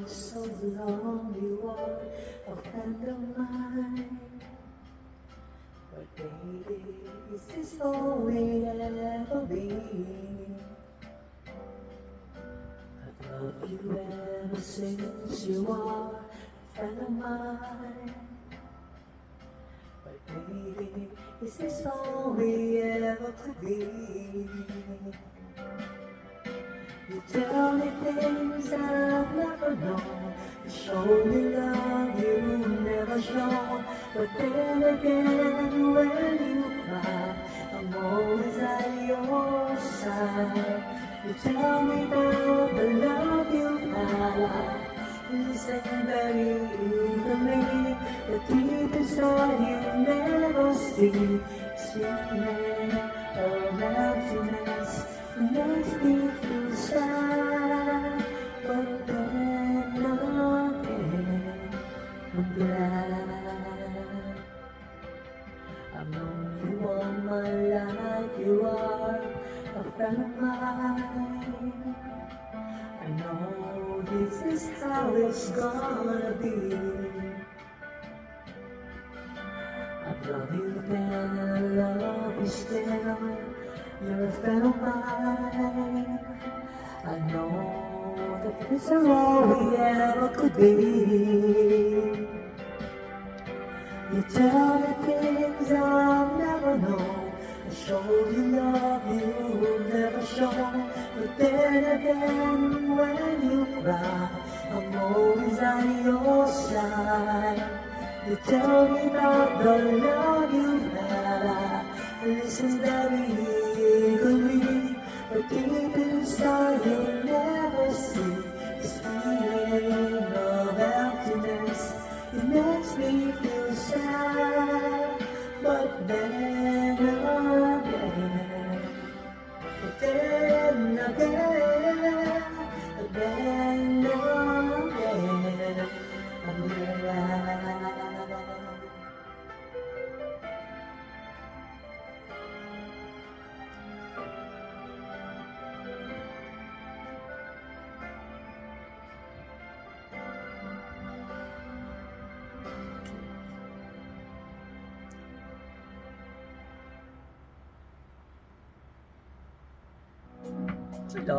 so long you are a friend of mine. But baby, is this all we'll ever be? I've loved you ever since you are a friend of mine. But baby, is this all we ever could be? You tell me things that I've never known. You show me love you've never shown. But then again, when you cry, I'm always at your side. You tell me that the love you've had isn't very evenly. The deep inside you never see. Sweetness of emptiness makes me feel sad. But then again, I'm glad. I've known you all my life. You are a friend of mine. I know this is how it's gonna be. I've loved you then and I love you still. You're a friend of mine. I know that this is all we ever could be. You tell me things I've never known. I show you love you've never shown. But then again, when you cry, I'm always on your side. You tell me about the love you've had. I listen very eagerly, but deep inside you'll never see this feeling of emptiness. It makes me feel sad, but then again, but then again, but then again, I'm glad. Ito.